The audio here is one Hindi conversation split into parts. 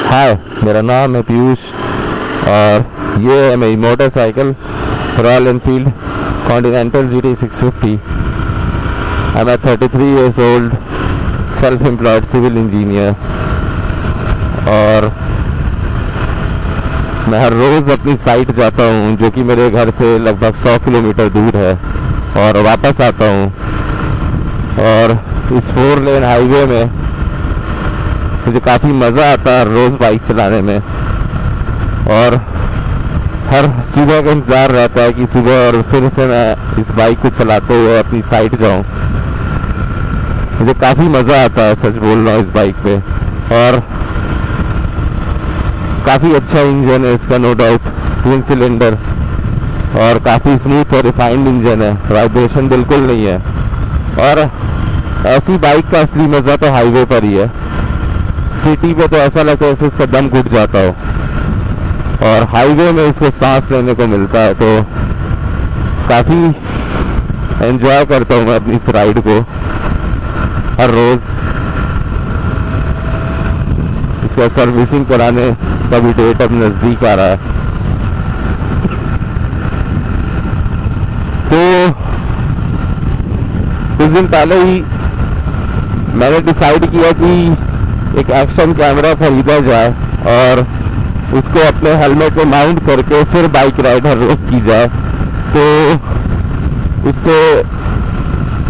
हाय, मेरा नाम है पीयूष और ये है मेरी motorcycle Royal Enfield Continental GT 650। I am 33 years old, self employed civil engineer और मैं हर रोज़ अपनी साइट जाता हूँ जो कि मेरे घर से लगभग 100 किलोमीटर दूर है और वापस आता हूँ। और इस 4 लेन हाईवे में मुझे काफ़ी मज़ा आता है रोज़ बाइक चलाने में और हर सुबह का इंतज़ार रहता है कि सुबह और फिर से मैं इस बाइक को चलाते हुए अपनी साइट जाऊं। मुझे काफ़ी मज़ा आता है, सच बोल रहा हूँ, इस बाइक पे। और काफ़ी अच्छा इंजन है इसका, नो डाउट, 3 सिलेंडर और काफ़ी स्मूथ और रिफाइंड इंजन है, वाइब्रेशन बिल्कुल नहीं है। और ऐसी बाइक का असली मज़ा तो हाईवे पर ही है। सिटी पे तो ऐसा लगता है जैसे इसका दम घुट जाता हो और हाईवे में इसको सांस लेने को मिलता है, तो काफ़ी एंजॉय करता हूँ मैं अपनी इस राइड को हर रोज़। इसका सर्विसिंग कराने का भी डेट अब नज़दीक आ रहा है, तो कुछ दिन पहले ही मैंने डिसाइड किया कि एक एक्शन कैमरा खरीदा जाए और उसको अपने हेलमेट पे माउंट करके फिर बाइक राइड हर रोज़ की जाए, तो उससे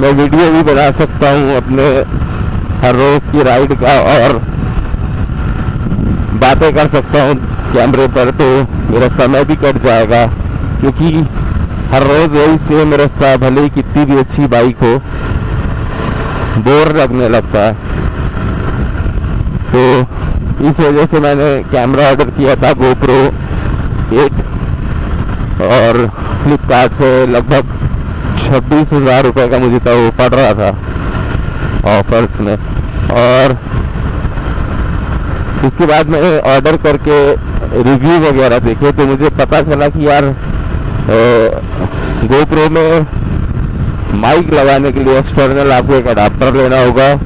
मैं वीडियो भी बना सकता हूँ अपने हर रोज़ की राइड का और बातें कर सकता हूँ कैमरे पर, तो मेरा समय भी कट जाएगा। क्योंकि हर रोज़ वही सेम रास्ता, भले ही कितनी भी अच्छी बाइक हो, बोर लगने लगता है। तो इस वजह से मैंने कैमरा ऑर्डर किया था GoPro 8 और फ्लिपकार्ट से लगभग 26,000 रुपये का मुझे तो वो पड़ रहा था ऑफर्स में। और उसके बाद मैंने ऑर्डर करके रिव्यू वगैरह देखे तो मुझे पता चला कि यार GoPro में माइक लगाने के लिए एक्सटर्नल आपको एक अडाप्टर लेना होगा।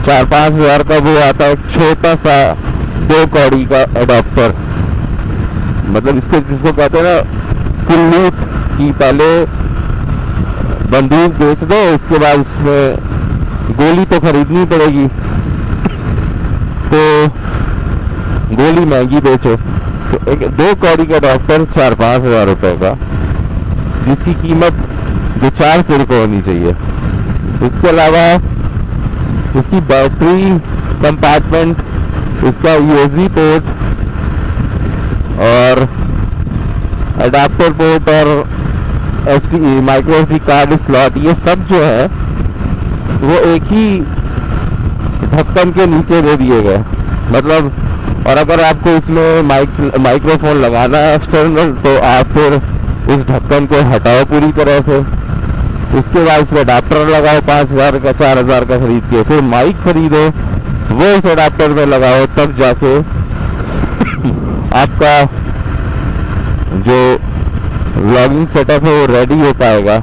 4-5 हज़ार का वो आता है, छोटा सा 2 कौड़ी का अडाप्टर। मतलब इसको जिसको कहते हैं ना फुल लूट, कि पहले बंदूक बेच दो, उसके बाद उसमें गोली तो खरीदनी पड़ेगी, तो गोली महंगी बेचो। तो एक 2 कौड़ी का अडाप्टर 4-5 हज़ार रुपये का, जिसकी कीमत 400 रुपये होनी चाहिए। इसके अलावा उसकी बैटरी कंपार्टमेंट, उसका USB पोर्ट और अडाप्टर पोर्ट और माइक्रो SD कार्ड स्लॉट, ये सब जो है वो एक ही ढक्कन के नीचे दे दिए गए। मतलब और अगर आपको इसमें माइक्रोफोन लगाना है एक्सटर्नल, तो आप फिर उस ढक्कन को हटाओ पूरी तरह से, उसके बाद उसमें अडाप्टर लगाओ 5,000 का 4,000 का खरीद के, फिर माइक खरीदो, वो उस अडाप्टर में लगाओ, तब जाके आपका जो व्लॉगिंग सेटअप है वो रेडी हो पाएगा।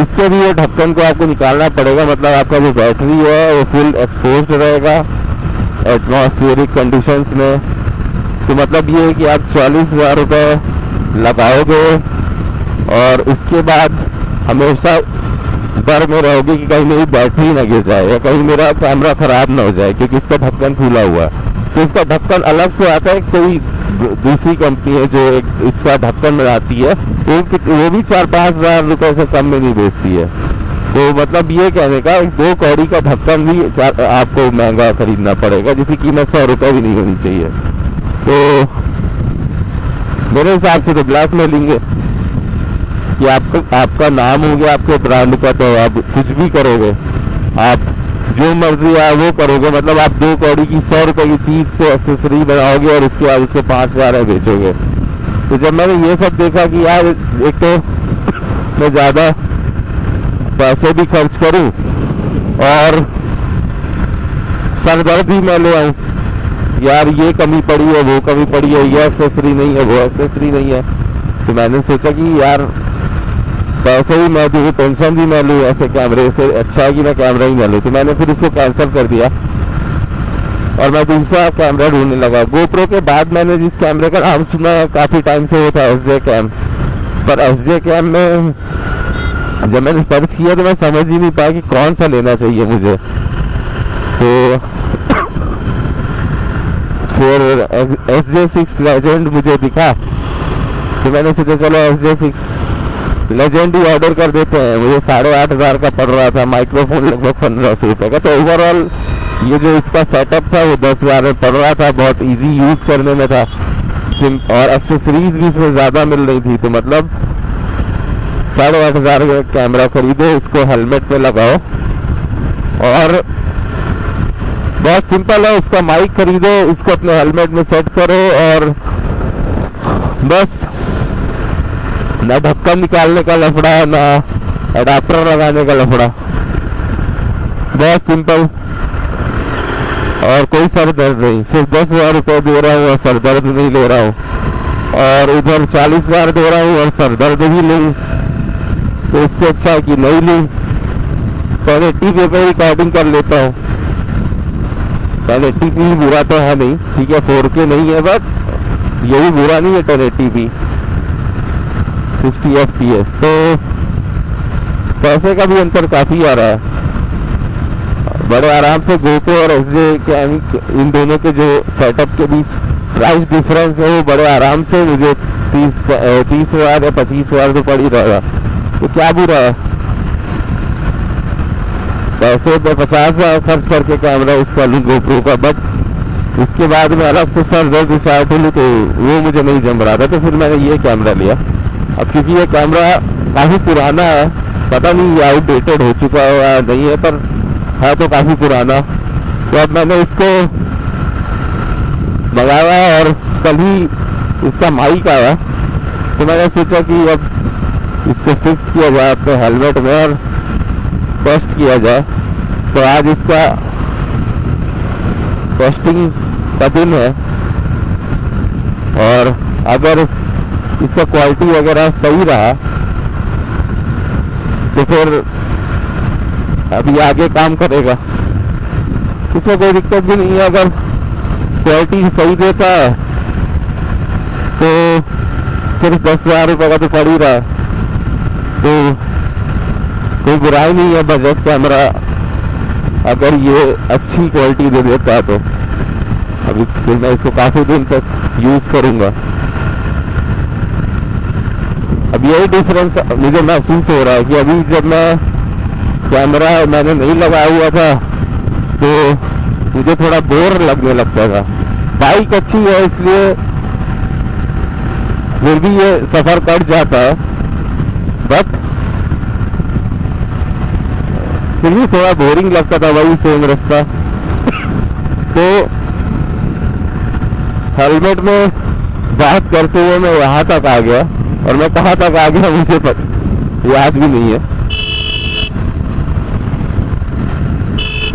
उसके भी वो ढक्कन को आपको निकालना पड़ेगा। मतलब आपका जो बैटरी है वो फुल एक्सपोज्ड रहेगा एटमॉस्फेरिक कंडीशंस में। तो मतलब ये है कि आप 40,000 रुपये लगाओगे और उसके बाद हमेशा डर में रहोगे कि कहीं मेरी बैटरी ना गिर जाए या कहीं मेरा कैमरा ख़राब ना हो जाए, क्योंकि इसका ढक्कन खुला हुआ है। तो इसका ढक्कन अलग से आता है, कोई दूसरी कंपनी है जो इसका ढक्कन बनाती है, वो भी 4-5 हज़ार रुपये से कम में नहीं बेचती है। तो मतलब ये कहने का 2 कौड़ी का ढक्कन भी आपको महंगा खरीदना पड़ेगा, जिसकी कीमत 100 रुपये भी नहीं होनी चाहिए। तो मेरे हिसाब से तो ब्लैक में लेंगे कि आपका नाम हो गया आपके ब्रांड का, तो आप कुछ भी करोगे, आप जो मर्जी है वो करोगे। मतलब आप 2 कौड़ी की 100 रुपये की चीज़ को एक्सेसरी बनाओगे और उसके बाद उसको 5,000 में बेचोगे। तो जब मैंने ये सब देखा कि यार एक तो मैं ज़्यादा पैसे भी खर्च करूं और सरदर्द भी मैं ले आऊँ, यार ये कमी पड़ी है, वो कमी पड़ी है, ये एक्सेसरी नहीं है, वो एक्सेसरी नहीं है, तो मैंने सोचा कि यार पैसे भी मैं दूँ, टेंशन भी मैं लूँ, ऐसे कैमरे से अच्छा है कि मैं कैमरा ही ना लूँ। तो मैंने फिर उसको कैंसिल कर दिया और मैं दूसरा कैमरा ढूंढने लगा। गोप्रो के बाद मैंने जिस कैमरे का नाम सुना है काफ़ी टाइम से वो था SJ कैम। पर SJ कैम में जब मैंने सर्च किया तो मैं समझ ही नहीं पाया कि कौन सा लेना चाहिए मुझे। तो फिर SJ6 लेजेंड मुझे दिखा, तो मैंने सोचा चलो SJ6 लेजेंड ही ऑर्डर कर देते हैं। मुझे 8,500 का पड़ रहा था, माइक्रोफोन लगभग 1,500 रुपये का। तो ओवरऑल ये जो इसका सेटअप था वो 10,000 में पड़ रहा था, बहुत इजी यूज़ करने में था, और एक्सेसरीज भी इसमें ज़्यादा मिल रही थी। तो मतलब 8,500 का कैमरा खरीदो, उसको हेलमेट पे लगाओ, और बहुत सिंपल है। उसका माइक खरीदो, उसको अपने हेलमेट में सेट करो, और बस ना ढक्कन निकालने का लफड़ा, ना अडाप्टर लगाने का लफड़ा, बहुत सिंपल। और कोई सर दर्द नहीं, सिर्फ 10,000 रुपये दे रहा हूँ और सर दर्द नहीं ले रहा हूँ, और उधर 40,000 दे रहा हूँ और सर दर्द भी नहीं। तो इससे अच्छा है कि नहीं लूँ। 1080p पे रिकॉर्डिंग कर लेता हूँ। 1080p बुरा तो है नहीं, ठीक है, 4K नहीं है, बट ये भी बुरा नहीं है 1080p 60 FPS। तो पैसे का भी अंतर काफ़ी आ रहा है। बड़े आराम से GoPro और SJ कैम, इन दोनों के जो सेटअप के बीच प्राइस डिफरेंस है वो बड़े आराम से मुझे 30,000 या 25,000 तो पड़ ही रहेगा। तो क्या बुरा है, पैसे पे 50,000 खर्च करके कैमरा इसका लूँ GoPro का, बट उसके बाद में अलग से सर दर्द स्टार्ट लूँ तो वो मुझे नहीं जम रहा था। तो फिर मैंने ये कैमरा लिया। अब क्योंकि ये कैमरा काफ़ी पुराना है, पता नहीं ये आउटडेटेड हो चुका है या नहीं है, पर है तो काफ़ी पुराना। तो अब मैंने इसको मंगाया और कल ही इसका माइक आया, तो मैंने सोचा कि अब इसको फिक्स किया जाए अपने हेलमेट में और टेस्ट किया जाए। तो आज इसका टेस्टिंग का दिन है, और अगर इसका क्वालिटी वगैरह सही रहा तो फिर अभी आगे काम करेगा, इसमें कोई दिक्कत भी नहीं है। अगर क्वालिटी सही देता है तो सिर्फ 10,000 रुपये का तो पड़ ही रहा है, तो कोई बुराई नहीं है बजट कैमरा अगर ये अच्छी क्वालिटी दे देता है। तो अभी फिर मैं इसको काफ़ी दिन तक यूज़ करूँगा। अब यही डिफरेंस मुझे महसूस हो रहा है कि अभी जब मैं कैमरा मैंने नहीं लगाया हुआ था तो मुझे थोड़ा बोर लगने लगता था। बाइक अच्छी है इसलिए फिर भी ये सफ़र कट जाता है, बट फिर भी थोड़ा बोरिंग लगता था वही सेम रास्ता। तो हेलमेट में बात करते हुए मैं यहाँ तक आ गया, और मैं कहाँ तक आ गया मुझे याद भी नहीं है।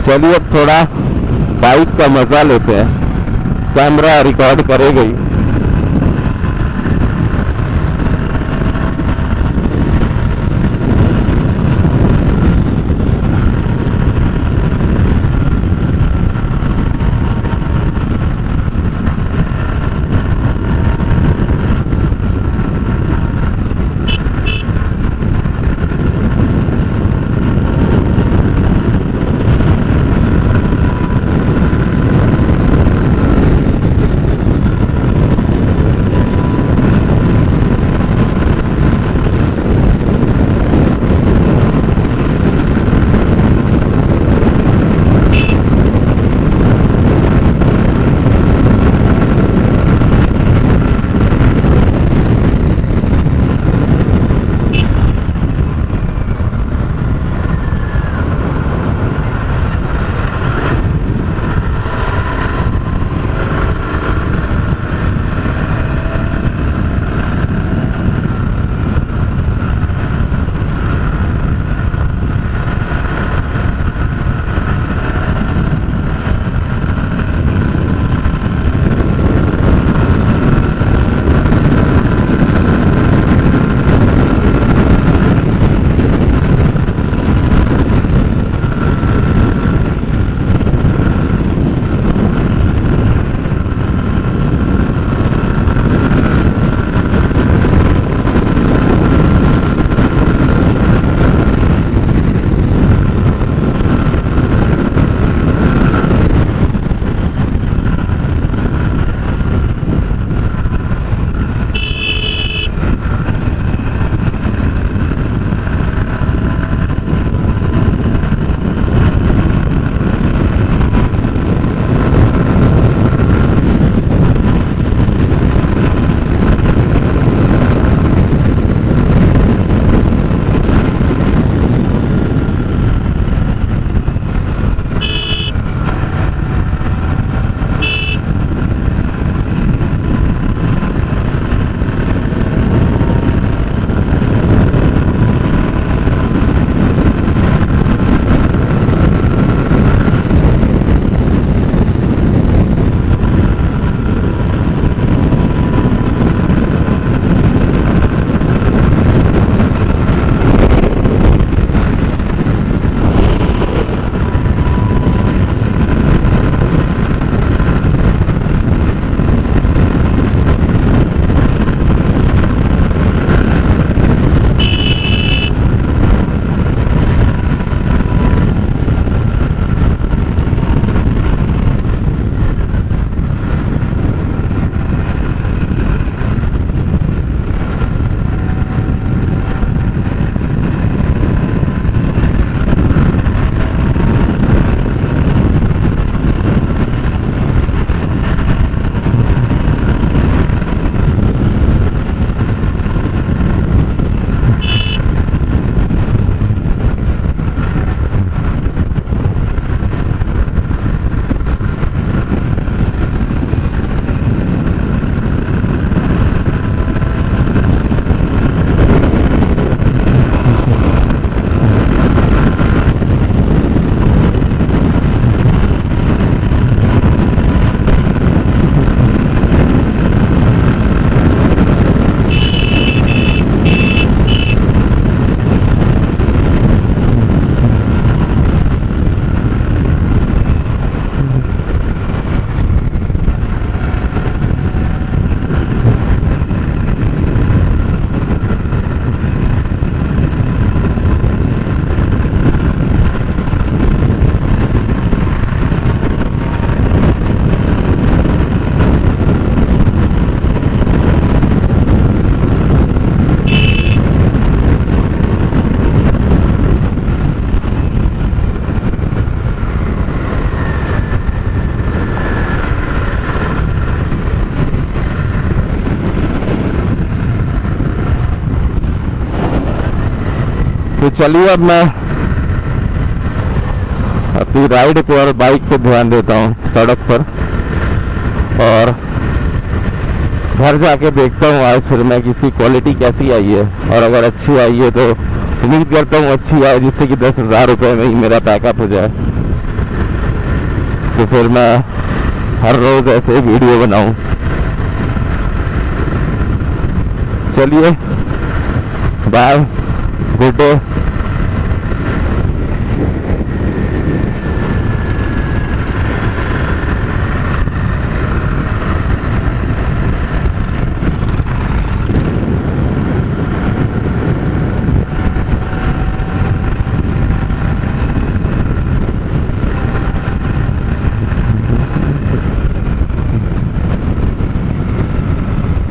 चलिए अब थोड़ा बाइक का मज़ा लेते हैं, कैमरा रिकॉर्ड करेगा ही। तो चलिए अब मैं अपनी राइड पे और बाइक पे ध्यान देता हूँ सड़क पर, और घर जाके देखता हूँ आज फिर मैं कि इसकी क्वालिटी कैसी आई है, और अगर अच्छी आई है तो उम्मीद करता हूँ अच्छी आए, जिससे कि 10,000 रुपये में ही मेरा पैकअप हो जाए। तो फिर मैं हर रोज़ ऐसे वीडियो बनाऊँ। चलिए बाय, गुड डे।